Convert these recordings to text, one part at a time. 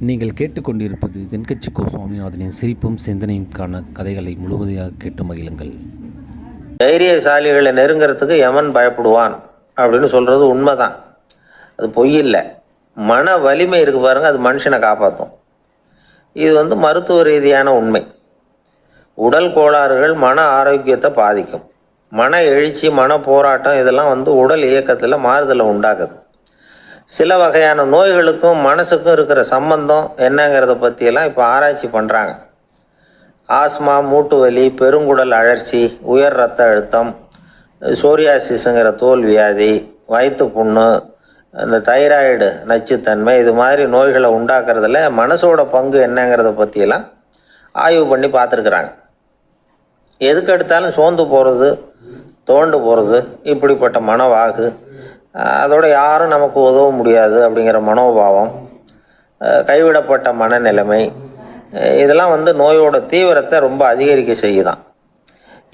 நீங்கள் கேட்டுக்கொண்டிருப்பது தென்கட்சி கோ சுவாமிநாதனின் சிரிப்பும் சிந்தனையும்கான கதைகளை முழுவதையாக கேட்டு மகிழுங்கள். தைரியசாலிகளை நெருங்கிறதுக்கு யமன் பயப்படுவான் அப்படின்னு சொல்கிறது உண்மைதான். அது பொய் இல்லை. மன வலிமை இருக்கு பாருங்க, அது மனுஷனை காப்பாற்றும். இது மருத்துவ ரீதியான உண்மை. உடல் கோளாறுகள் மன ஆரோக்கியத்தை பாதிக்கும். மன எழுச்சி, மன போராட்டம் இதெல்லாம் உடல் இயக்கத்தில் மாறுதலை உண்டாக்குது. சில வகையான நோய்களுக்கும் மனசுக்கும் இருக்கிற சம்பந்தம் என்னங்கிறத பற்றியெல்லாம் இப்போ ஆராய்ச்சி பண்ணுறாங்க. ஆஸ்மா, மூட்டு வலி, பெருங்குடல் அழற்சி, உயர் இரத்த அழுத்தம், சோரியாசிஸுங்கிற தோல் வியாதி, வயிற்று புண்ணு, இந்த தைராய்டு நச்சுத்தன்மை, இது மாதிரி நோய்களை உண்டாக்குறதுல மனசோட பங்கு என்னங்கிறத பற்றியெல்லாம் ஆய்வு பண்ணி பார்த்துருக்குறாங்க. எதுக்கு எடுத்தாலும் சோர்ந்து போகிறது, தோண்டு போகிறது, இப்படிப்பட்ட மனவாகு, அதோட யாரும் நமக்கு உதவ முடியாது அப்படிங்கிற மனோபாவம், கைவிடப்பட்ட மனநிலைமை, இதெல்லாம் நோயோட தீவிரத்தை ரொம்ப அதிகரிக்க செய்யுதான்.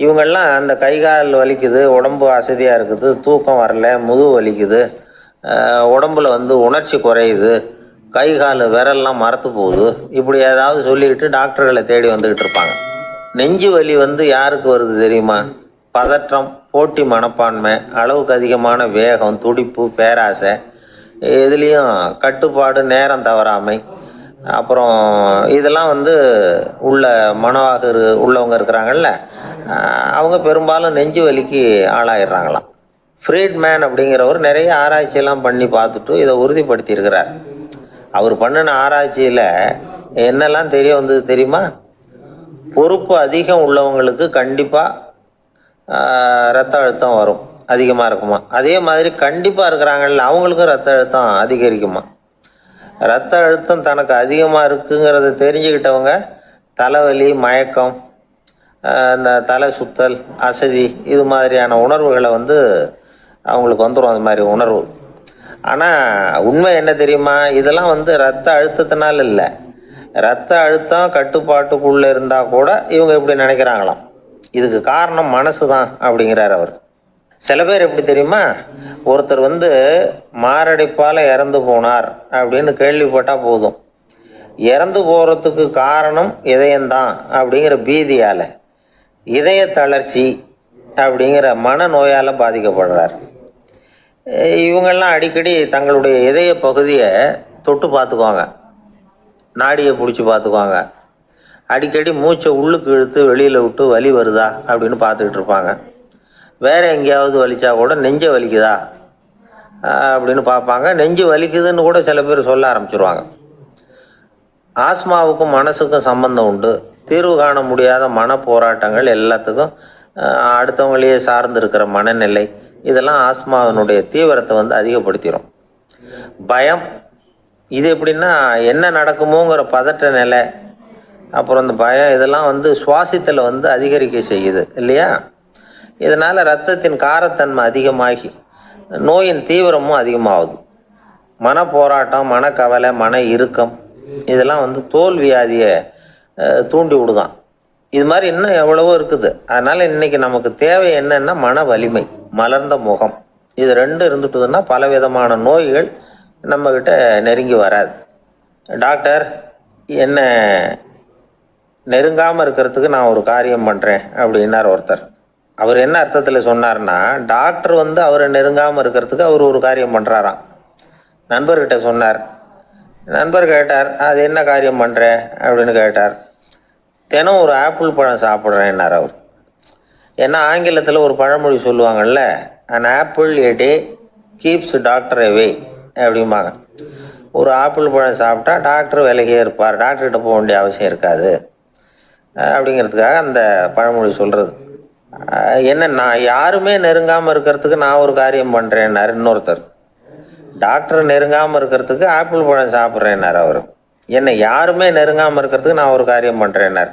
இவங்கெல்லாம் அந்த கை கால் வலிக்குது, உடம்பு அசதியாக இருக்குது, தூக்கம் வரல, முதுகு வலிக்குது, உடம்புல உணர்ச்சி குறையுது, கை கால் விரல்லாம் மரத்து போகுது, இப்படி ஏதாவது சொல்லிக்கிட்டு டாக்டர்களை தேடி வந்துக்கிட்டு இருப்பாங்க. நெஞ்சு வலி யாருக்கு வருது தெரியுமா? பதற்றம், போட்டி மனப்பான்மை, அளவுக்கு அதிகமான வேகம், துடிப்பு, பேராசை, இதுலேயும் கட்டுப்பாடு, நேரம் தவறாமை, அப்புறம் இதெல்லாம் உள்ள மனவாக உள்ளவங்க இருக்கிறாங்கல்ல, அவங்க பெரும்பாலும் நெஞ்சு வலிக்கு ஆளாயிடுறாங்களாம். ஃப்ரீட்மேன் அப்படிங்கிறவர் நிறைய ஆராய்ச்சியெல்லாம் பண்ணி பார்த்துட்டு இதை உறுதிப்படுத்தியிருக்கிறார். அவர் பண்ணின ஆராய்ச்சியில் என்னெல்லாம் தெரிய வந்தது தெரியுமா? பொறுப்பு அதிகம் உள்ளவங்களுக்கு கண்டிப்பாக ரத்த அழுத்தம் வரும், அதிகமாக இருக்குமா. அதே மாதிரி கண்டிப்பாக இருக்கிறாங்கல்ல, அவங்களுக்கும் ரத்த அழுத்தம் அதிகரிக்குமா. ரத்த அழுத்தம் தனக்கு அதிகமாக இருக்குங்கிறத தெரிஞ்சுக்கிட்டவங்க தலைவலி, மயக்கம், இந்த தலை சுத்தல், அசதி, இது மாதிரியான உணர்வுகளை அவங்களுக்கு வந்துடும், அது மாதிரி உணர்வு. ஆனால் உண்மை என்ன தெரியுமா? இதெல்லாம் ரத்த அழுத்தத்தினால இல்லை. ரத்த அழுத்தம் கட்டுப்பாட்டுக்குள்ளே இருந்தால் கூட இவங்க இப்படி நினைக்கிறாங்களாம். இதுக்கு காரணம் மனசு தான் அப்படிங்கிறார் அவர். சில பேர் எப்படி தெரியுமா? ஒருத்தர் மாரடைப்பால் இறந்து போனார் அப்படின்னு கேள்விப்பட்டால் போதும், இறந்து போகிறதுக்கு காரணம் இதயம்தான் அப்படிங்கிற பீதியால், இதய தளர்ச்சி அப்படிங்கிற மனநோயால் பாதிக்கப்படுறார். இவங்கெல்லாம் அடிக்கடி தங்களுடைய இதய பகுதியை தொட்டு பார்த்துக்குவாங்க, நாடியை பிடிச்சி பார்த்துக்குவாங்க, அடிக்கடி மூச்சை உள்ளுக்கு இழுத்து வெளியில் விட்டு வலி வருதா அப்படின்னு பார்த்துக்கிட்டு இருப்பாங்க. வேறு எங்கேயாவது வலிச்சா கூட நெஞ்சை வலிக்குதா அப்படின்னு பார்ப்பாங்க. நெஞ்சு வலிக்குதுன்னு கூட சில பேர் சொல்ல ஆரம்பிச்சிருவாங்க. ஆஸ்மாவுக்கும் மனசுக்கும் சம்பந்தம் உண்டு. தீர்வு காண முடியாத மன போராட்டங்கள் எல்லாத்துக்கும் அடுத்தவங்களையே சார்ந்து இருக்கிற மனநிலை, இதெல்லாம் ஆஸ்மாவினுடைய தீவிரத்தை அதிகப்படுத்திடும். பயம், இது எப்படின்னா என்ன நடக்குமோங்கிற பதற்ற நிலை, அப்புறம் இந்த பயம், இதெல்லாம் சுவாசத்தில் அதிகரிக்க செய்யுது இல்லையா? இதனால் இரத்தத்தின் காரத்தன்மை அதிகமாகி நோயின் தீவிரமும் அதிகமாகுது. மன போராட்டம், மனக்கவலை, மன இறுக்கம், இதெல்லாம் தோல் வியாதியை தூண்டி விடுதான். இது மாதிரி இன்னும் எவ்வளவோ இருக்குது. அதனால் இன்றைக்கி நமக்கு தேவை என்னென்னா மன வலிமை, மலர்ந்த முகம். இது ரெண்டும் இருந்துட்டுதுன்னா பலவிதமான நோய்கள் நம்மக்கிட்ட நெருங்கி வராது. டாக்டர், என்ன நெருங்காமல் இருக்கிறதுக்கு நான் ஒரு காரியம் பண்ணுறேன் அப்படின்னார் ஒருத்தர். அவர் என்ன அர்த்தத்தில் சொன்னார்னா, டாக்டர் அவரை நெருங்காமல் இருக்கிறதுக்கு அவர் ஒரு காரியம் பண்ணுறாராம். நண்பர்கிட்ட சொன்னார். நண்பர் கேட்டார், அது என்ன காரியம் பண்ணுற அப்படின்னு கேட்டார். தினம் ஒரு ஆப்பிள் பழம் சாப்பிட்றேன்னார் அவர். ஏன்னா ஆங்கிலத்தில் ஒரு பழமொழி சொல்லுவாங்கள்ல, an apple a day keeps doctor away அப்படிம்பாங்க. ஒரு ஆப்பிள் பழம் சாப்பிட்டா டாக்டர் விலகியே இருப்பார், டாக்டர்கிட்ட போக வேண்டிய அவசியம் இருக்காது அப்படிங்கிறதுக்காக அந்த பழமொழி சொல்கிறது. என்ன, நான் யாருமே நெருங்காமல் இருக்கிறதுக்கு நான் ஒரு காரியம் பண்ணுறேன்னார் இன்னொருத்தர். டாக்டர் நெருங்காமல் இருக்கிறதுக்கு ஆப்பிள் பழம் சாப்பிட்றேன்னார் அவர். என்ன, யாருமே நெருங்காமல் இருக்கிறதுக்கு நான் ஒரு காரியம் பண்ணுறேன்னார்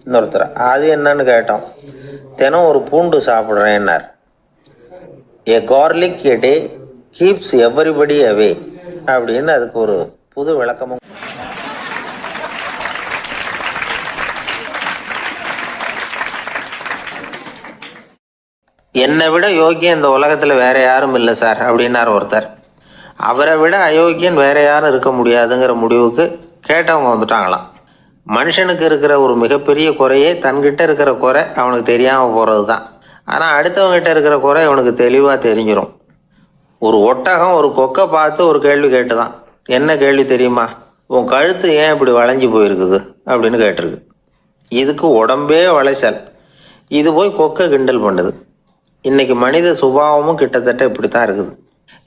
இன்னொருத்தர். அது என்னன்னு கேட்டோம். தினம் ஒரு பூண்டு சாப்பிட்றேன்னார். ஏ கார்லிக் எ டே கீப்ஸ் எவரிபடி அவே அப்படின்னு அதுக்கு ஒரு புது விளக்கமும். என்னை விட யோக்கியம் இந்த உலகத்தில் வேற யாரும் இல்லை சார் அப்படின்னார் ஒருத்தர். அவரை விட அயோக்கியன் வேற யாரும் இருக்க முடியாதுங்கிற முடிவுக்கு கேட்டவங்க வந்துட்டாங்களாம். மனுஷனுக்கு இருக்கிற ஒரு மிகப்பெரிய குறையே தன்கிட்ட இருக்கிற குறை அவனுக்கு தெரியாமல் போகிறது தான். ஆனால் அடுத்தவங்ககிட்ட இருக்கிற குறை அவனுக்கு தெளிவாக தெரிஞ்சிடும். ஒரு ஒட்டகம் ஒரு கொக்கை பார்த்து ஒரு கேள்வி கேட்டுதான். என்ன கேள்வி தெரியுமா? உன் கழுத்து ஏன் இப்படி வளைஞ்சி போயிருக்குது அப்படின்னு கேட்டிருக்கு. இதுக்கு உடம்பே வளைச்சல். இது போய் கொக்கை கிண்டல் பண்ணுது. இன்னைக்கு மனித சுபாவமும் கிட்டத்தட்ட இப்படி தான் இருக்குது.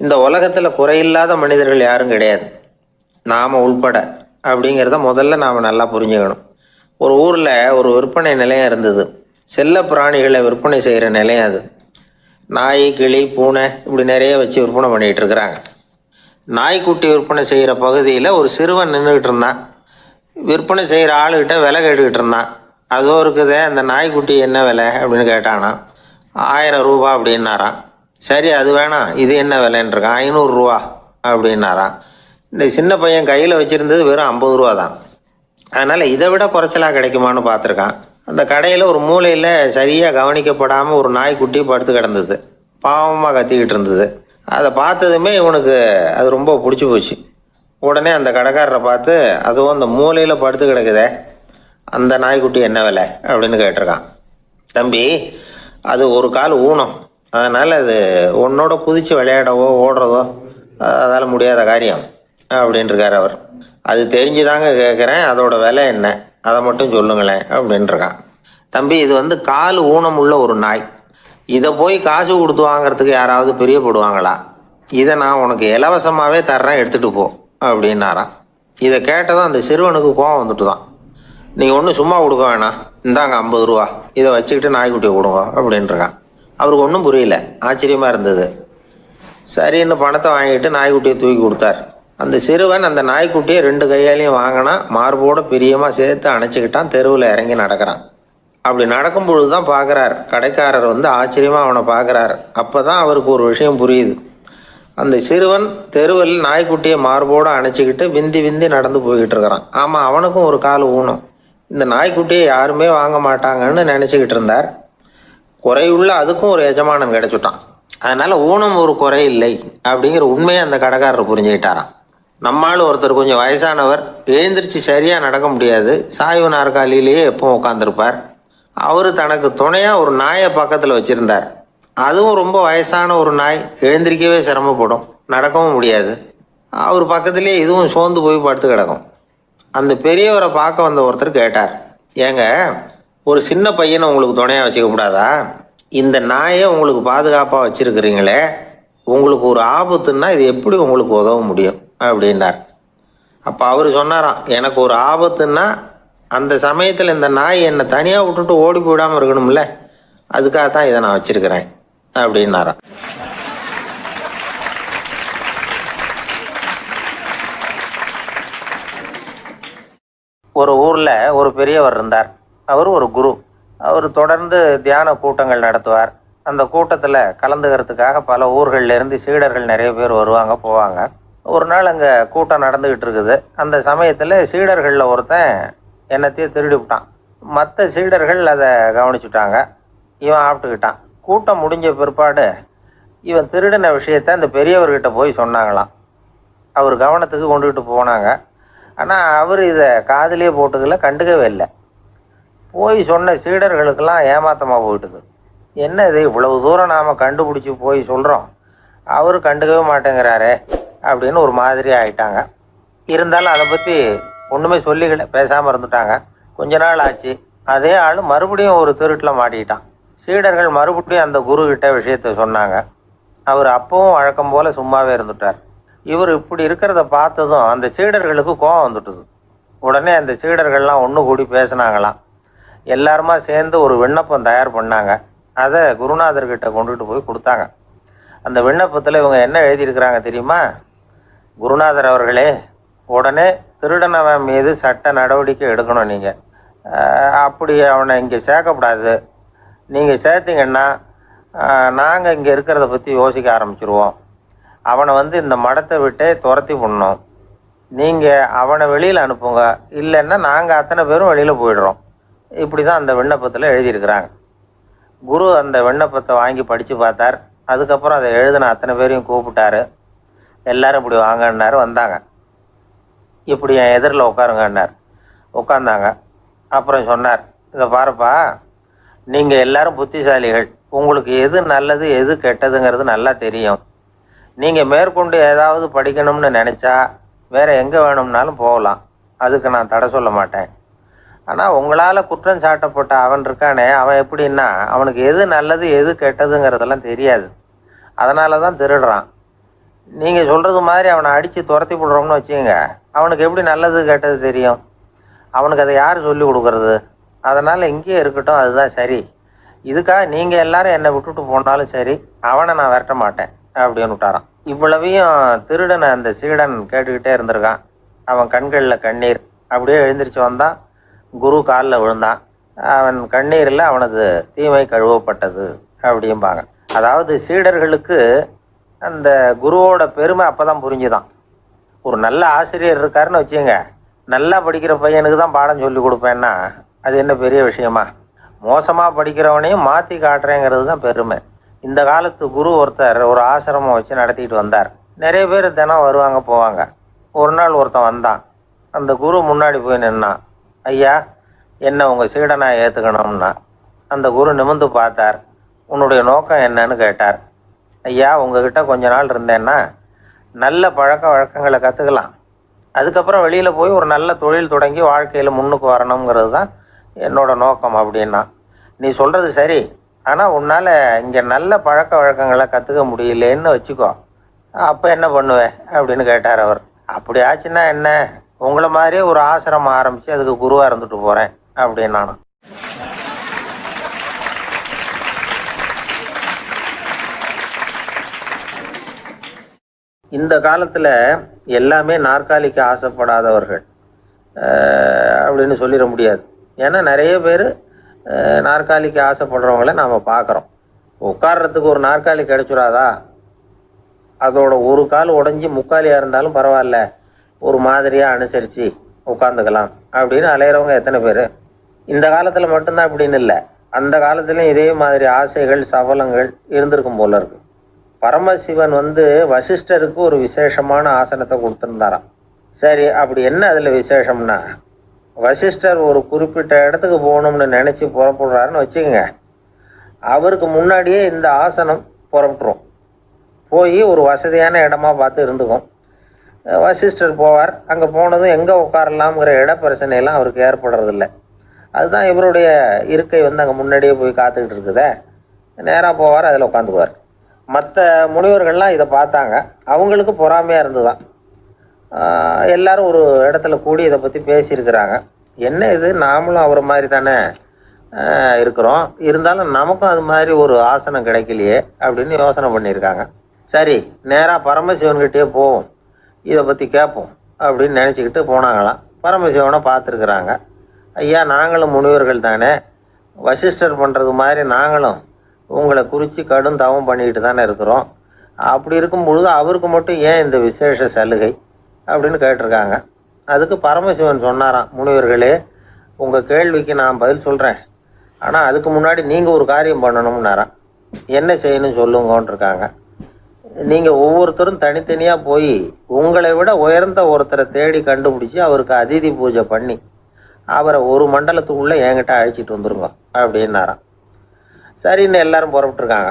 இந்த உலகத்தில் குறையில்லாத மனிதர்கள் யாரும் கிடையாது, நாம் உள்பட. அப்படிங்கிறத முதல்ல நாம் நல்லா புரிஞ்சுக்கணும். ஒரு ஊரில் ஒரு விற்பனை நிலையம் இருந்தது. செல்ல பிராணிகளை விற்பனை செய்கிற நிலையம் அது. நாய், கிளி, பூனை இப்படி நிறைய வச்சு விற்பனை பண்ணிகிட்டு இருக்கிறாங்க. நாய்க்குட்டி விற்பனை செய்கிற பகுதியில் ஒரு சிறுவன் நின்றுக்கிட்டு இருந்தான். விற்பனை செய்கிற ஆளுகிட்ட விலை கேட்டுக்கிட்டு இருந்தான். அதோ இருக்குதே அந்த நாய்க்குட்டி என்ன விலை அப்படின்னு கேட்டானா. 1000 ரூபா அப்படின்னாரான். சரி அது வேணாம், இது என்ன விலைன்றிருக்கான். 500 ரூபா அப்படின்னாரான். இந்த சின்ன பையன் கையில் வச்சுருந்தது வெறும் 50 ரூபா தான். அதனால் இதை விட குறைச்சலாக கிடைக்குமான்னு பார்த்துருக்கான். அந்த கடையில் ஒரு மூலையில் சரியாக கவனிக்கப்படாமல் ஒரு நாய்க்குட்டி படுத்து கிடந்தது. பாவமாக கத்திக்கிட்டு இருந்தது. அதை பார்த்ததுமே இவனுக்கு அது ரொம்ப பிடிச்சி போச்சு. உடனே அந்த கடைக்காரரை பார்த்து, அதுவும் அந்த மூலையில் படுத்து கிடக்குதே அந்த நாய்க்குட்டி என்ன விலை அப்படின்னு கேட்டிருக்கான். தம்பி, அது ஒரு கால் ஊனம், அதனால் அது உன்னோட குதித்து விளையாடவோ ஓடுறதோ அதால் முடியாத காரியம் அப்படின்ட்டுருக்கார் அவர். அது தெரிஞ்சுதாங்க கேட்குறேன், அதோட விலை என்ன அதை மட்டும் சொல்லுங்களேன் அப்படின்ட்டுருக்கான். தம்பி, இது கால் ஊனம் உள்ள ஒரு நாய். இதை போய் காசு கொடுத்து வாங்கிறதுக்கு யாராவது பிரியப்படுவாங்களா? இதை நான் உனக்கு இலவசமாகவே தர்றேன், எடுத்துகிட்டு போ அப்படின்னாரான். இதை கேட்டதும் அந்த சிறுவனுக்கு கோவம் வந்துட்டு தான். நீங்கள் ஒன்றும் சும்மா கொடுக்க வேணாம், இந்தாங்க 50 ரூபா, இதை வச்சுக்கிட்டு நாய்க்குட்டியை கொடுங்க அப்படின்ட்டுருக்கான். அவருக்கு ஒன்றும் புரியல, ஆச்சரியமாக இருந்தது. சரின்னு பணத்தை வாங்கிட்டு நாய்க்குட்டியை தூக்கி கொடுத்தார். அந்த சிறுவன் அந்த நாய்க்குட்டியை 2 கையாலையும் வாங்கினா, மார்போட பிரியமாக சேர்த்து அணைச்சிக்கிட்டான். தெருவில் இறங்கி நடக்கிறான். அப்படி நடக்கும் பொழுது தான் பார்க்குறார், கடைக்காரர் ஆச்சரியமாக அவனை பார்க்குறார். அப்போ தான் அவருக்கு ஒரு விஷயம் புரியுது. அந்த சிறுவன் தெருவில் நாய்க்குட்டியை மார்போடு அணைச்சிக்கிட்டு விந்தி விந்தி நடந்து போய்கிட்டு இருக்கிறான். ஆமாம், அவனுக்கும் ஒரு கால் ஊனம். இந்த நாய்க்குட்டியை யாருமே வாங்க மாட்டாங்கன்னு நினச்சிக்கிட்டு இருந்தார். குறையுள்ள அதுக்கும் ஒரு எஜமானன் கிடைச்சுட்டான். அதனால் ஊனம் ஒரு குறை இல்லை அப்படிங்கிற உண்மையை அந்த கடைக்காரர் புரிஞ்சுக்கிட்டாராம். நம்மால் ஒருத்தர் கொஞ்சம் வயசானவர், எழுந்திரிச்சு சரியாக நடக்க முடியாது, சாய்வு நாற்காலியிலேயே எப்பவும் உட்காந்துருப்பார். அவர் தனக்கு துணையாக ஒரு நாயை பக்கத்தில் வச்சுருந்தார். அதுவும் ரொம்ப வயசான ஒரு நாய், எழுந்திரிக்கவே சிரமப்படும், நடக்கவும் முடியாது. அவர் பக்கத்துலேயே இதுவும் சோர்ந்து போய் படுத்து கிடக்கும். அந்த பெரியவரை பார்க்க வந்த ஒருத்தர் கேட்டார், ஏங்க, ஒரு சின்ன பையனை உங்களுக்கு துணையாக வச்சுக்கப்படாதா? இந்த நாயை உங்களுக்கு பாதுகாப்பாக வச்சுருக்கிறீங்களே, உங்களுக்கு ஒரு ஆபத்துன்னா இது எப்படி உங்களுக்கு உதவ முடியும் அப்படின்னார். அப்போ அவர் சொன்னாராம், எனக்கு ஒரு ஆபத்துன்னா அந்த சமயத்தில் இந்த நாய் என்னை தனியாக விட்டுட்டு ஓடி போயிடாமல் இருக்கணும்ல, அதுக்காக தான் இதை நான் வச்சுருக்கிறேன் அப்படின்னாராம். ஒரு ஊரில் ஒரு பெரியவர் இருந்தார். அவர் ஒரு குரு. அவர் தொடர்ந்து தியான கூட்டங்கள் நடத்துவார். அந்த கூட்டத்தில் கலந்துக்கிறதுக்காக பல ஊர்கள்லேருந்து சீடர்கள் நிறைய பேர் வருவாங்க போவாங்க. ஒரு நாள் அங்கே கூட்டம் நடந்துக்கிட்டு இருக்குது. அந்த சமயத்தில் சீடர்களில் ஒருத்தன் என்னத்தையும் திருடி விட்டான். மற்ற சீடர்கள் அதை கவனிச்சுட்டாங்க. இவன் ஆப்பிட்டுக்கிட்டான். கூட்டம் முடிஞ்ச பிற்பாடு இவன் திருடின விஷயத்த அந்த பெரியவர்கிட்ட போய் சொன்னாங்களாம். அவர் கவனத்துக்கு கொண்டுகிட்டு போனாங்க. ஆனால் அவர் இதை காதிலே போட்டுக்கல, கண்டுக்கவே இல்லை. போய் சொன்ன சீடர்களுக்கெல்லாம் ஏமாத்தமாக போயிட்டுது. என்ன இது, இவ்வளவு தூரம் நாம் கண்டுபிடிச்சி போய் சொல்கிறோம், அவர் கண்டுக்கவே மாட்டேங்கிறாரே அப்படின்னு ஒரு மாதிரி ஆயிட்டாங்க. இருந்தாலும் அதை பற்றி ஒன்றுமே சொல்லிக்கல, பேசாமல் இருந்துட்டாங்க. கொஞ்ச நாள் ஆச்சு. அதே ஆள் மறுபடியும் ஒரு திருட்டில் மாட்டிக்கிட்டான். சீடர்கள் மறுபடியும் அந்த குரு கிட்ட விஷயத்த சொன்னாங்க. அவர் அப்பவும் வழக்கம் போல சும்மாவே இருந்துட்டார். இவர் இப்படி இருக்கிறத பார்த்ததும் அந்த சீடர்களுக்கு கோபம் வந்துட்டுது. உடனே அந்த சீடர்கள்லாம் ஒன்று கூடி பேசினாங்களாம். எல்லாருமா சேர்ந்து ஒரு விண்ணப்பம் தயார் பண்ணாங்க. அதை குருநாதர்கிட்ட கொண்டுட்டு போய் கொடுத்தாங்க. அந்த விண்ணப்பத்தில் இவங்க என்ன எழுதியிருக்கிறாங்க தெரியுமா? குருநாதர் அவர்களே, உடனே திருடனவன் மீது சட்ட நடவடிக்கை எடுக்கணும். நீங்கள் அப்படி அவனை இங்கே சேர்க்கக்கூடாது. நீங்கள் சேர்த்தீங்கன்னா நாங்கள் இங்கே இருக்கிறத பற்றி யோசிக்க ஆரம்பிச்சிருவோம். அவனை இந்த மடத்தை விட்டே துரத்தி பண்ணணும். நீங்கள் அவனை வெளியில் அனுப்புங்க, இல்லைன்னா நாங்கள் அத்தனை பேரும் வெளியில் போயிடுறோம். இப்படி தான் அந்த விண்ணப்பத்தில் எழுதியிருக்கிறாங்க. குரு அந்த விண்ணப்பத்தை வாங்கி படித்து பார்த்தார். அதுக்கப்புறம் அதை எழுதின அத்தனை பேரையும் கூப்பிட்டாரு. எல்லாரும் இப்படி வாங்கன்னாரு. வந்தாங்க. இப்படி என் எதிரில் உட்காருங்கன்னார். உட்காந்தாங்க. அப்புறம் சொன்னார், இதை பாருப்பா, நீங்கள் எல்லாரும் புத்திசாலிகள், உங்களுக்கு எது நல்லது எது கெட்டதுங்கிறது நல்லா தெரியும். நீங்கள் மேற்கொண்டு ஏதாவது படிக்கணும்னு நினச்சா வேற எங்கே வேணும்னாலும் போகலாம், அதுக்கு நான் தடை சொல்ல மாட்டேன். ஆனால் உங்களால் குற்றம் சாட்டப்பட்ட அவன் இருக்கானே, அவன் எப்படின்னா அவனுக்கு எது நல்லது எது கெட்டதுங்கிறதெல்லாம் தெரியாது, அதனால தான் திருடுறான். நீங்கள் சொல்கிறது மாதிரி அவனை அடித்து துரத்தி விடுறோம்னு வச்சுக்கோங்க, அவனுக்கு எப்படி நல்லது கெட்டது தெரியும்? அவனுக்கு அதை யார் சொல்லி கொடுக்கறது? அதனால் இங்கேயே இருக்கட்டும், அதுதான் சரி. இதுக்காக நீங்கள் எல்லாரும் என்னை விட்டுட்டு போனாலும் சரி, அவனை நான் விரட்ட மாட்டேன் அப்படின்னு விட்டாரான். இவ்வளவையும் திருடனை அந்த சீடன் கேட்டுக்கிட்டே இருந்திருக்கான். அவன் கண்களில் கண்ணீர். அப்படியே எழுந்திரிச்சு வந்தான். குரு காலில் விழுந்தான். அவன் கண்ணீரில் அவனது தீமை கழுவப்பட்டது அப்படிம்பாங்க. அதாவது சீடர்களுக்கு அந்த குருவோட பெருமை அப்போதான் புரிஞ்சுதான். ஒரு நல்ல ஆசிரியர் இருக்காருன்னு வச்சுங்க, நல்லா படிக்கிற பையனுக்கு தான் பாடம் சொல்லி கொடுப்பேன்னா அது என்ன பெரிய விஷயமா? மோசமாக படிக்கிறவனையும் மாற்றி காட்டுறேங்கிறது தான் பெருமை. இந்த காலத்து குரு ஒருத்தர் ஒரு ஆசிரமம் வச்சு நடத்திட்டு வந்தார். நிறைய பேர் தினம் வருவாங்க போவாங்க. ஒரு நாள் ஒருத்தன் வந்தான். அந்த குரு முன்னாடி போய் நின்னான். ஐயா, என்ன உங்கள் சீடனாக ஏற்றுக்கணும்னா. அந்த குரு நிமிர்ந்து பார்த்தார். உன்னுடைய நோக்கம் என்னன்னு கேட்டார். ஐயா, உங்ககிட்ட கொஞ்ச நாள் இருந்தேன்னா நல்ல பழக்க வழக்கங்களை கற்றுக்கலாம், அதுக்கப்புறம் வெளியில் போய் ஒரு நல்ல தொழில் தொடங்கி வாழ்க்கையில் முன்னுக்கு வரணுங்கிறது தான் என்னோட நோக்கம் அப்படின்னா. நீ சொல்கிறது சரி, ஆனால் உன்னால் இங்கே நல்ல பழக்க வழக்கங்களை கற்றுக்க முடியலேன்னு வச்சுக்கோ, அப்போ என்ன பண்ணுவேன் அப்படின்னு கேட்டார் அவர். அப்படி ஆச்சுன்னா என்ன, உங்களை மாதிரியே ஒரு ஆசிரமம் ஆரம்பித்து அதுக்கு குருவாக இருந்துட்டு போகிறேன் அப்படின்னு நானும். இந்த காலத்தில் எல்லாமே நாற்காலிக்கு ஆசைப்படாதவர்கள் அப்படின்னு சொல்லிட முடியாது. ஏன்னா நிறைய பேர் நாற்காலிக்கு ஆசைப்படுறவங்கள நாம் பார்க்குறோம். உட்கார்றதுக்கு ஒரு நாற்காலி கிடைச்சிடாதா, அதோட ஒரு கால் உடஞ்சி முக்காலியாக இருந்தாலும் பரவாயில்ல, ஒரு மாதிரியாக அனுசரித்து உட்காந்துக்கலாம் அப்படின்னு அலையிறவங்க எத்தனை பேர்? இந்த காலத்தில் மட்டும்தான் அப்படின்னு இல்லை, அந்த காலத்துலேயும் இதே மாதிரி ஆசைகள் சபலங்கள் இருந்திருக்கும் போல இருக்கு. பரமசிவன் வசிஷ்டருக்கு ஒரு விசேஷமான ஆசனத்தை கொடுத்துருந்தாராம். சரி, அப்படி என்ன அதில் விசேஷம்னா, வசிஷ்டர் ஒரு குறிப்பிட்ட இடத்துக்கு போகணும்னு நினச்சி புறப்படுறாருன்னு வச்சுக்கோங்க, அவருக்கு முன்னாடியே இந்த ஆசனம் புறப்பட்டுரும். போய் ஒரு வசதியான இடமா பார்த்து இருந்துக்கும். வசிஷ்டர் போவார். அங்கே போனதும் எங்கே உட்காரலாம்ங்கிற இட பிரச்சனையெல்லாம் அவருக்கு ஏற்படுறதில்ல. அதுதான் இவருடைய இருக்கை அங்கே முன்னாடியே போய் காத்துக்கிட்டு இருக்குதே. நேராக போவார், அதில் உட்காந்துக்குவார். மற்ற முனிவர்கள்லாம் இதை பார்த்தாங்க. அவங்களுக்கு பொறாமையாக இருந்துதான். எல்லாரும் ஒரு இடத்துல கூடி இதை பற்றி பேசியிருக்கிறாங்க. என்ன இது, நாமளும் அவரை மாதிரி தானே இருக்கிறோம், இருந்தாலும் நமக்கும் அது மாதிரி ஒரு ஆசனம் கிடைக்கலையே அப்படின்னு யோசனை பண்ணியிருக்காங்க. சரி, நேராக பரமசிவன்கிட்டே போவோம், இதை பற்றி கேட்போம் அப்படின்னு நினச்சிக்கிட்டு போனாங்களாம். பரமசிவனை பார்த்துருக்குறாங்க. ஐயா, நாங்களும் முனிவர்கள் தானே, வசிஷ்டர் பண்ணுறது மாதிரி நாங்களும் உங்களை குறித்து கடும் தவம் பண்ணிக்கிட்டு தானே இருக்கிறோம். அப்படி இருக்கும் பொழுது அவருக்கு மட்டும் ஏன் இந்த விசேஷ சலுகை அப்படின்னு கேட்டிருக்காங்க. அதுக்கு பரமசிவன் சொன்னாராம், முனிவர்களே, உங்கள் கேள்விக்கு நான் பதில் சொல்கிறேன், ஆனால் அதுக்கு முன்னாடி நீங்கள் ஒரு காரியம் பண்ணணும்னாராம். என்ன செய்யணும் சொல்லுங்கன்னு இருக்காங்க. நீங்கள் ஒவ்வொருத்தரும் தனித்தனியாக போய் உங்களை விட உயர்ந்த ஒருத்தரை தேடி கண்டுபிடிச்சி அவருக்கு அதிதி பூஜை பண்ணி அவரை ஒரு மண்டலத்துக்குள்ளே என்கிட்ட அழைச்சிட்டு வந்துருங்க அப்படின்னாராம். சரின்னு எல்லாரும் புறப்பட்டுருக்காங்க.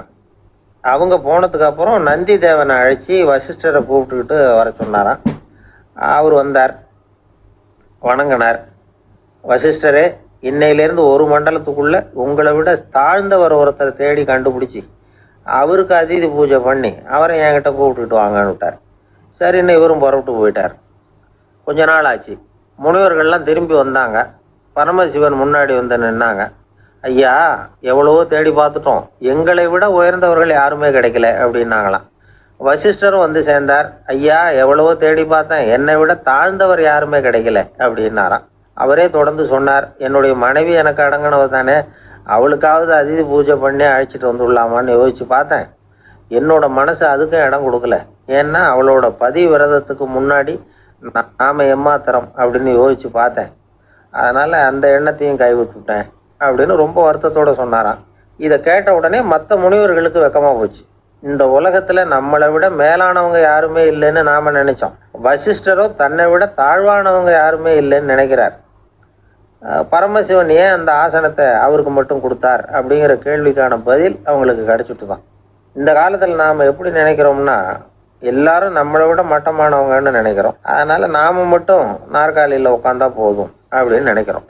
அவங்க போனதுக்கு அப்புறம் நந்தி தேவனை அழைச்சி வசிஷ்டரை கூப்பிட்டுக்கிட்டு வர சொன்னாராம். அவர் வந்தார், வணங்கினார். வசிஷ்டரே, இன்னையிலேருந்து ஒரு மண்டலத்துக்குள்ள உங்களை விட தாழ்ந்தவர் ஒருத்தரை தேடி கண்டுபிடிச்சி அவருக்கு அதிதி பூஜை பண்ணி அவரை என்கிட்ட கூப்பிட்டுக்கிட்டு வாங்கன்னு விட்டார். சரின்னு இவரும் புறப்பட்டு போயிட்டார். கொஞ்ச நாள் ஆச்சு. முனிவர்கள்லாம் திரும்பி வந்தாங்க. பரமசிவன் முன்னாடி நின்னாங்க. ஐயா, எவ்வளவோ தேடி பார்த்துட்டோம், எங்களை விட உயர்ந்தவர்கள் யாருமே கிடைக்கல அப்படின்னாங்களாம். வசிஷ்டரும் சேர்ந்தார். ஐயா, எவ்வளவோ தேடி பார்த்தேன், என்னை விட தாழ்ந்தவர் யாருமே கிடைக்கல அப்படின்னாராம். அவரே தொடர்ந்து சொன்னார், என்னுடைய மனைவி எனக்கு அடங்கினவ தானே, அவளுக்காவது அதிதி பூஜை பண்ணி அழைச்சிட்டு வந்துடலாமான்னு யோசிச்சு பார்த்தேன். என்னோட மனசு அதுக்கும் இடம் கொடுக்கல. ஏன்னா அவளோட விரதத்துக்கு முன்னாடி நாம ஏமாத்திரம் அப்படின்னு யோசிச்சு பார்த்தேன். அதனால அந்த எண்ணத்தையும் கைவிட்டுட்டேன் அப்படின்னு ரொம்ப வருத்தத்தோட சொன்னாராம். இதை கேட்ட உடனே மற்ற முனிவர்களுக்கு வெக்கமா போச்சு. இந்த உலகத்தில் நம்மளை விட மேலானவங்க யாருமே இல்லைன்னு நாம் நினைச்சோம். வசிஷ்டரோ தன்னை விட தாழ்வானவங்க யாருமே இல்லைன்னு நினைக்கிறார். பரமசிவன் ஏன் அந்த ஆசனத்தை அவருக்கு மட்டும் கொடுத்தார் அப்படிங்கிற கேள்விக்கான பதில் அவங்களுக்கு கிடைச்சிட்டு தான். இந்த காலத்தில் நாம் எப்படி நினைக்கிறோம்னா, எல்லாரும் நம்மளை விட மட்டமானவங்கன்னு நினைக்கிறோம். அதனால் நாம் மட்டும் நாற்காலியில் உட்காந்தா போதும் அப்படின்னு நினைக்கிறோம்.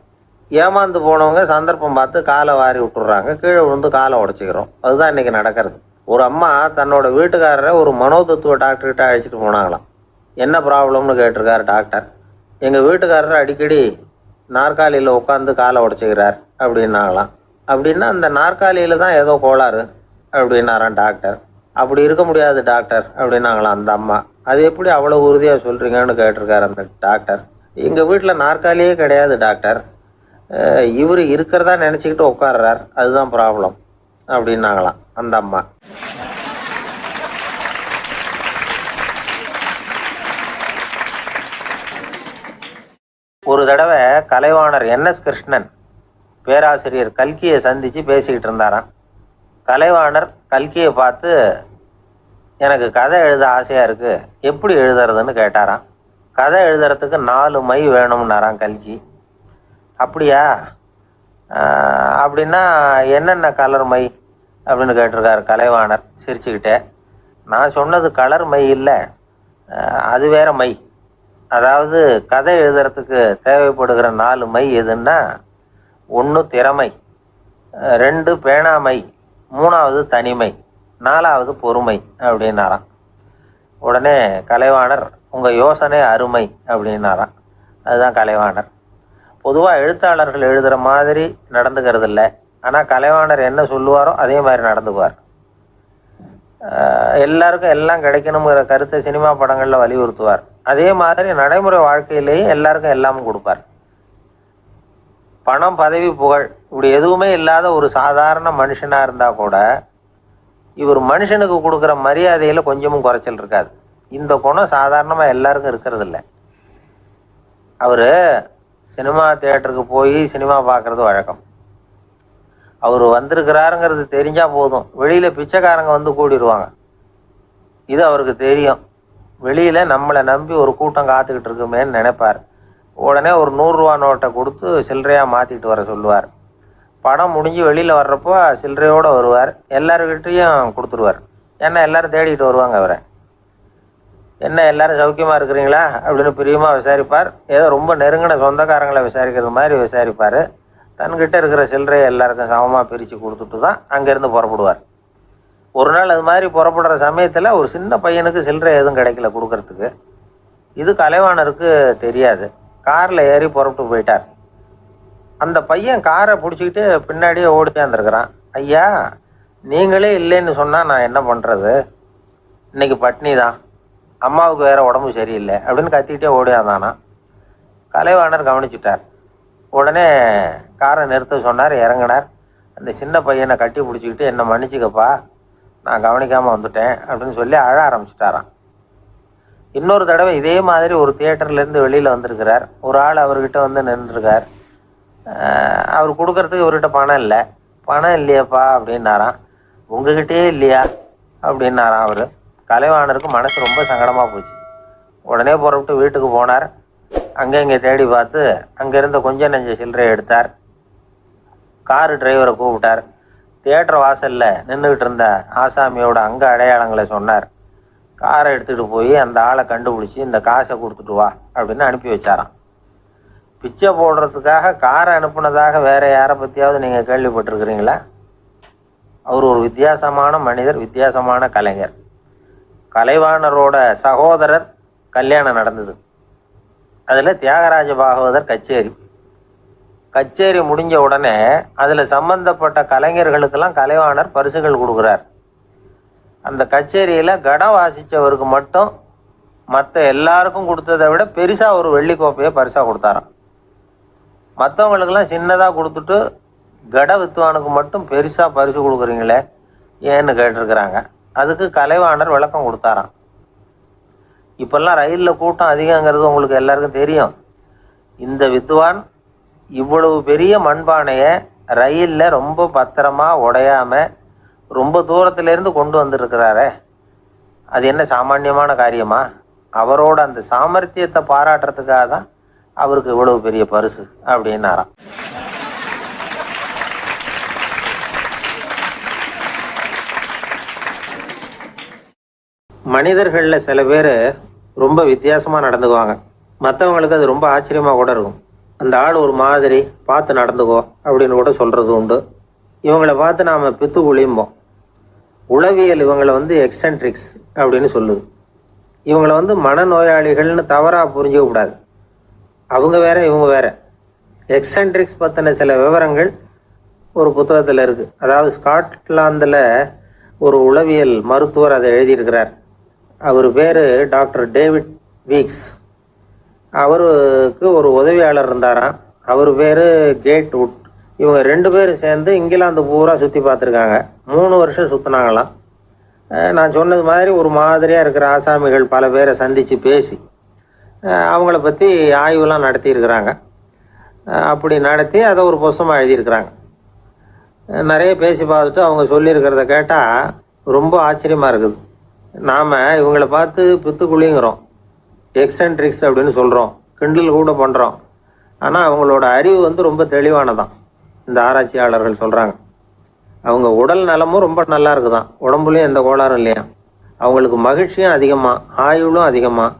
ஏமாந்து போனவங்க சந்தர்ப்பம் பார்த்து காலை வாரி விட்டுறாங்க, கீழே விழுந்து காலை உடச்சிக்கிறோம். அதுதான் இன்றைக்கி நடக்கிறது. ஒரு அம்மா தன்னோட வீட்டுக்காரரை ஒரு மனோதத்துவ டாக்டர்கிட்ட அழைச்சிட்டு போனாங்களாம். என்ன ப்ராப்ளம்னு கேட்டிருக்காரு டாக்டர். எங்கள் வீட்டுக்காரர் அடிக்கடி நாற்காலியில் உட்காந்து காலை உடச்சிக்கிறார் அப்படின்னாங்களாம். அப்படின்னா அந்த நாற்காலியில் தான் ஏதோ கோளாறு அப்படின்னாராம் டாக்டர். அப்படி இருக்க முடியாது டாக்டர் அப்படின்னாங்களாம் அந்த அம்மா. அது எப்படி அவ்வளோ உறுதியாக சொல்கிறீங்கன்னு கேட்டிருக்காரு அந்த டாக்டர். எங்கள் வீட்டில் நாற்காலியே கிடையாது டாக்டர், இவர் இருக்கிறதா நினச்சிக்கிட்டு உட்கார்றார், அதுதான் ப்ராப்ளம் அப்படின்னாங்களாம் அந்த அம்மா. ஒரு தடவை கலைவாணர் NS கிருஷ்ணன் பேராசிரியர் கல்கியை சந்தித்து பேசிக்கிட்டு இருந்தாராம். கலைவாணர் கல்கியை பார்த்து, எனக்கு கதை எழுத ஆசையாக இருக்குது, எப்படி எழுதுறதுன்னு கேட்டாராம். கதை எழுதுறதுக்கு 4 மை வேணும்னாராம் கல்கி. அப்படியா, அப்படின்னா என்னென்ன கலர் மை அப்படின்னு கேட்டிருக்காரு கலைவாணர் சிரிச்சுக்கிட்டே. நான் சொன்னது கலர் மை இல்லை, அது வேற மை. அதாவது கதை எழுதுறதுக்கு தேவைப்படுகிற 4 மை எதுன்னா, 1 திறமை, 2 பேணாமை, 3வது தனிமை, 4வது பொறுமை அப்படின்னாராம். உடனே கலைவாணர், உங்கள் யோசனை அருமை அப்படின்னாராம். அதுதான் கலைவாணர். பொதுவாக எழுத்தாளர்கள் எழுதுகிற மாதிரி நடந்துக்கிறது இல்லை. ஆனால் கலைவாணர் என்ன சொல்லுவாரோ அதே மாதிரி நடந்துக்குவார். எல்லாருக்கும் எல்லாம் கிடைக்கணுங்கிற கருத்தை சினிமா படங்களில் வலியுறுத்துவார். அதே மாதிரி நடைமுறை வாழ்க்கையிலேயும் எல்லாருக்கும் எல்லாமும் கொடுப்பார். பணம், பதவி, புகழ் இப்படி எதுவுமே இல்லாத ஒரு சாதாரண மனுஷனாக இருந்தால் கூட இவர் மனுஷனுக்கு கொடுக்குற மரியாதையில் கொஞ்சமும் குறைச்சல் இருக்காது. இந்த குணம் சாதாரணமாக எல்லாருக்கும் இருக்கிறது இல்லை. அவர் சினிமா தியேட்டருக்கு போய் சினிமா பார்க்குறது வழக்கம். அவர் வந்திருக்கிறாருங்கிறது தெரிஞ்சால் போதும், வெளியில் பிச்சைக்காரங்க வந்து கூடிடுவாங்க. இது அவருக்கு தெரியும். வெளியில் நம்மளை நம்பி ஒரு கூட்டம் காத்துக்கிட்டு இருக்குமேன்னு நினைப்பார். உடனே ஒரு 100 ரூபா நோட்டை கொடுத்து சில்லறையாக மாற்றிட்டு வர சொல்லுவார். படம் முடிஞ்சு வெளியில் வர்றப்போ சில்லறையோடு வருவார். எல்லாருக்கிட்டையும் கொடுத்துருவார். ஏன்னா எல்லோரும் தேடிட்டு வருவாங்க அவரை. என்ன எல்லாரும் சௌக்கியமாக இருக்கிறீங்களா அப்படின்னு பிரியமாக விசாரிப்பார். ஏதோ ரொம்ப நெருங்கின சொந்தக்காரங்களை விசாரிக்கிறது மாதிரி விசாரிப்பார். தன்கிட்ட இருக்கிற சில்லறையை எல்லாருக்கும் சமமாக பிரித்து கொடுத்துட்டு தான் அங்கேருந்து புறப்படுவார். ஒரு நாள் அது மாதிரி புறப்படுற சமயத்தில் ஒரு சின்ன பையனுக்கு சில்லறை எதுவும் கிடைக்கல கொடுக்கறதுக்கு. இது கலைவாணருக்கு தெரியாது. காரில் ஏறி புறப்பட்டு போயிட்டார். அந்த பையன் காரை பிடிச்சிக்கிட்டு பின்னாடியே ஓடியாந்துருக்கிறான். ஐயா, நீங்களே இல்லைன்னு சொன்னால் நான் என்ன பண்ணுறது, இன்னைக்கு பட்னி தான், அம்மாவுக்கு வேற உடம்பு சரியில்லை அப்படின்னு கத்திக்கிட்டே ஓடியாந்தானா. கலைவாணர் கவனிச்சுட்டார். உடனே காரை நிறுத்த சொன்னார். இறங்கினார். அந்த சின்ன பையனை கட்டி பிடிச்சிக்கிட்டு, என்னை மன்னிச்சுக்கப்பா, நான் கவனிக்காமல் வந்துட்டேன் அப்படின்னு சொல்லி அழ ஆரம்பிச்சிட்டாராம். இன்னொரு தடவை இதே மாதிரி ஒரு தியேட்டர்லேருந்து வெளியில் வந்திருக்கிறார். ஒரு ஆள் அவர்கிட்ட வந்து நின்றுருக்கார். அவர் கொடுக்கறதுக்கு இவர்கிட்ட பணம் இல்லை. பணம் இல்லையாப்பா அப்படின்னாராம். உங்ககிட்டயே இல்லையா அப்படின்னாராம் அவர். கலைவாணருக்கு மனசு ரொம்ப சங்கடமாக போச்சு. உடனே புறப்பட்டு வீட்டுக்கு போனார். அங்கே இங்கே தேடி பார்த்து அங்கேருந்த கொஞ்சம் நெஞ்ச சில்லறையை எடுத்தார். காரு டிரைவரை கூப்பிட்டார். தியேட்டர் வாசலில் நின்றுக்கிட்டு இருந்த ஆசாமியோட அங்க அடையாளங்களை சொன்னார். காரை எடுத்துகிட்டு போய் அந்த ஆளை கண்டுபிடிச்சி இந்த காசை கொடுத்துட்டு வா அப்படின்னு அனுப்பி வச்சாராம். பிச்சை போடுறதுக்காக காரை அனுப்புனதாக வேற யாரை பற்றியாவது நீங்கள் கேள்விப்பட்டிருக்கிறீங்களா? அவர் ஒரு வித்தியாசமான மனிதர், வித்தியாசமான கலைஞர். கலைவாணரோட சகோதரர் கல்யாணம் நடந்தது. அதில் தியாகராஜ பாகவதர் கச்சேரி முடிஞ்ச உடனே அதில் சம்பந்தப்பட்ட கலைஞர்களுக்கெல்லாம் கலைவாணர் பரிசுகள் கொடுக்குறார். அந்த கச்சேரியில் கடம் வாசித்தவருக்கு மட்டும் மற்ற எல்லாருக்கும் கொடுத்ததை விட பெருசாக ஒரு வெள்ளிக்கோப்பையை பரிசாக கொடுத்தாராம். மற்றவங்களுக்கெல்லாம் சின்னதாக கொடுத்துட்டு கட வித்வானுக்கு மட்டும் பெருசாக பரிசு கொடுக்குறீங்களே ஏன்னு கேட்டிருக்கிறாங்க. அதுக்கு கலைவாணர் விளக்கம் கொடுத்தாராம். இப்பெல்லாம் ரயிலில் கூட்டம் அதிகங்கிறது உங்களுக்கு எல்லாருக்கும் தெரியும். இந்த வித்வான் இவ்வளவு பெரிய மண்பானையை ரயிலில் ரொம்ப பத்திரமா உடையாம ரொம்ப தூரத்திலேருந்து கொண்டு வந்திருக்கிறாரே, அது என்ன சாமானியமான காரியமா? அவரோட அந்த சாமர்த்தியத்தை பாராட்டுறதுக்காக தான் அவருக்கு இவ்வளவு பெரிய பரிசு அப்படின்னாராம். மனிதர்களில் சில பேர் ரொம்ப வித்தியாசமாக நடந்துக்குவாங்க. மற்றவங்களுக்கு அது ரொம்ப ஆச்சரியமாக கூட இருக்கும். அந்த ஆள் ஒரு மாதிரி பார்த்து நடந்துக்கோ அப்படின்னு கூட சொல்கிறது உண்டு. இவங்களை பார்த்து நாம் பித்து குளியும்போம். உளவியல் இவங்களை எக்ஸென்ட்ரிக்ஸ் அப்படின்னு சொல்லுது. இவங்களை மனநோயாளிகள்னு தவறாக புரிஞ்சிக்க கூடாது. அவங்க வேற, இவங்க வேற. எக்ஸென்ட்ரிக்ஸ் பற்றின சில விவரங்கள் ஒரு புத்தகத்தில் இருக்குது. அதாவது ஸ்காட்லாந்தில் ஒரு உளவியல் மருத்துவர் அதை எழுதியிருக்கிறார். அவர் பேர் டாக்டர் டேவிட் வீக்ஸ். அவருக்கு ஒரு உதவியாளர் இருந்தாராம். அவர் பேர் கேட் வுட். இவங்க 2 பேரும் சேர்ந்து இங்கிலாந்து பூரா சுற்றி பார்த்துருக்காங்க. 3 வருஷம் சுற்றினாங்களாம். நான் சொன்னது மாதிரி ஒரு மாதிரியாக இருக்கிற ஆசாமிகள் பல பேரை சந்தித்து பேசி அவங்கள பற்றி ஆய்வுலாம் நடத்தியிருக்கிறாங்க. அப்படி நடத்தி அதை ஒரு புஸ்தகமாக எழுதியிருக்கிறாங்க. நிறைய பேசி பார்த்துட்டு அவங்க சொல்லியிருக்கிறத கேட்டால் ரொம்ப ஆச்சரியமாக இருக்குது. நாம் இவங்களை பார்த்து பித்துக்குழிங்கிறோம், எக்ஸென்ட்ரிக்ஸ் அப்படின்னு சொல்கிறோம், கிண்டல் கூட பண்ணுறோம். ஆனால் அவங்களோட அறிவு ரொம்ப தெளிவானதான். இந்த ஆராய்ச்சியாளர்கள் சொல்கிறாங்க. அவங்க உடல் நலமும் ரொம்ப நல்லா இருக்குதான், உடம்புலையும் எந்த கோளாறும் இல்லையா. அவங்களுக்கு மகிழ்ச்சியும் அதிகமாக, ஆயுளும் அதிகமாக.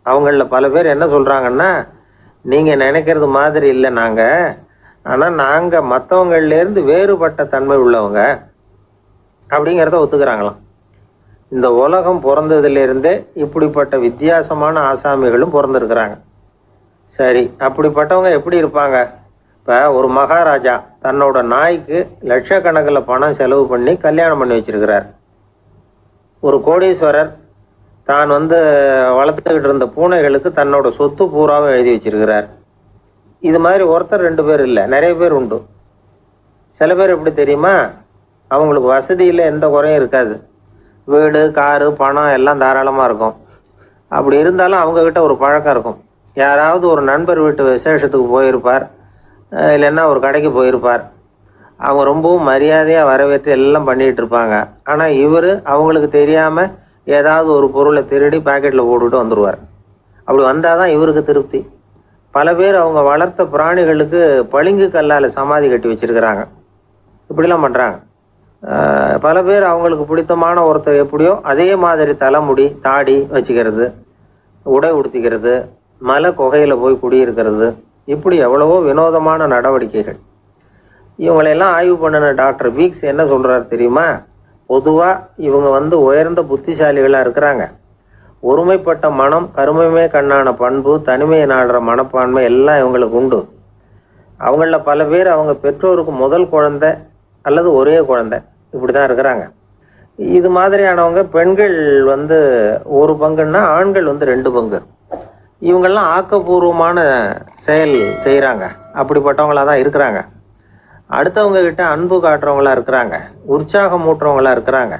அவங்களில் பல பேர் என்ன சொல்கிறாங்கன்னா, நீங்கள் நினைக்கிறது மாதிரி இல்லை நாங்கள், ஆனால் நாங்கள் மற்றவங்கள்லேருந்து வேறுபட்ட தன்மை உள்ளவங்க அப்படிங்கிறத ஒத்துக்கிறாங்களாம். இந்த உலகம் பிறந்ததுலேருந்தே இப்படிப்பட்ட வித்தியாசமான ஆசாமிகளும் பிறந்திருக்கிறாங்க. சரி, அப்படிப்பட்டவங்க எப்படி இருப்பாங்க? இப்போ ஒரு மகாராஜா தன்னோட நாய்க்கு லட்சக்கணக்கில் பணம் செலவு பண்ணி கல்யாணம் பண்ணி வச்சிருக்கிறார். ஒரு கோடீஸ்வரர் தான் வளர்த்துக்கிட்டு இருந்த பூனைகளுக்கு தன்னோட சொத்து பூராவும் எழுதி வச்சிருக்கிறார். இது மாதிரி ஒருத்தர் 2 பேர் இல்லை, நிறைய பேர் உண்டு. சில பேர் எப்படி தெரியுமா? அவங்களுக்கு வசதியில் எந்த குறையும் இருக்காது. வீடு, காரு, பணம் எல்லாம் தாராளமாக இருக்கும். அப்படி இருந்தாலும் அவங்கக்கிட்ட ஒரு பழக்கம் இருக்கும். யாராவது ஒரு நண்பர் வீட்டு விசேஷத்துக்கு போயிருப்பார், இல்லைன்னா ஒரு கடைக்கு போயிருப்பார். அவங்க ரொம்பவும் மரியாதையாக வரவேற்று எல்லாம் பண்ணிகிட்டு இருப்பாங்க. ஆனால் இவர் அவங்களுக்கு தெரியாமல் ஏதாவது ஒரு பொருளை திருடி பாக்கெட்டில் போட்டுட்டு வந்துடுவார். அப்படி வந்தால் தான் இவருக்கு திருப்தி. பல பேர் அவங்க வளர்த்த பிராணிகளுக்கு பளிங்கு கல்லால் சமாதி கட்டி வச்சிருக்கிறாங்க. இப்படிலாம் பண்ணுறாங்க. பல பேர் அவங்களுக்கு பிடித்தமான ஒருத்தர் எப்படியோ அதே மாதிரி தலைமுடி, தாடி வச்சுக்கிறது, உடை உடுத்திக்கிறது, மலை குகையில் போய் குடியிருக்கிறது, இப்படி எவ்வளவோ வினோதமான நடவடிக்கைகள். இவங்களையெல்லாம் ஆய்வு பண்ணின டாக்டர் வீக்ஸ் என்ன சொல்கிறாரு தெரியுமா? பொதுவாக இவங்க உயர்ந்த புத்திசாலிகளாக இருக்கிறாங்க. ஒருமைப்பட்ட மனம், கருமையுமே கண்ணான பண்பு, தனிமையை நாடுற மனப்பான்மை எல்லாம் இவங்களுக்கு உண்டு. அவங்களில் பல பேர் அவங்க பெற்றோருக்கு முதல் குழந்தை அல்லது ஒரே குழந்தை, இப்படி தான் இருக்கிறாங்க. இது மாதிரியானவங்க பெண்கள் 1 பங்குன்னா ஆண்கள் 2 பங்கு. இவங்கெல்லாம் ஆக்கப்பூர்வமான செயல் செய்கிறாங்க. அப்படிப்பட்டவங்களாக தான் இருக்கிறாங்க. அடுத்தவங்க கிட்ட அன்பு காட்டுறவங்களா இருக்கிறாங்க, உற்சாகம் ஊட்டுறவங்களா இருக்கிறாங்க.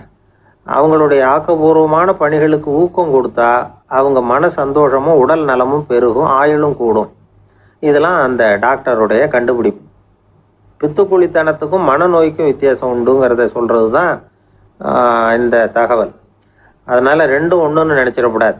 அவங்களுடைய ஆக்கப்பூர்வமான பணிகளுக்கு ஊக்கம் கொடுத்தா அவங்க மன சந்தோஷமும் உடல் நலமும் பெருகும், ஆயுளும் கூடும். இதெல்லாம் அந்த டாக்டருடைய கண்டுபிடிப்பு. பித்துக்குழித்தனத்துக்கும் மனநோய்க்கும் வித்தியாசம் உண்டுங்கிறத சொல்கிறது தான் இந்த தகவல். அதனால் 2ம் ஒன்றுன்னு நினச்சிடக்கூடாது.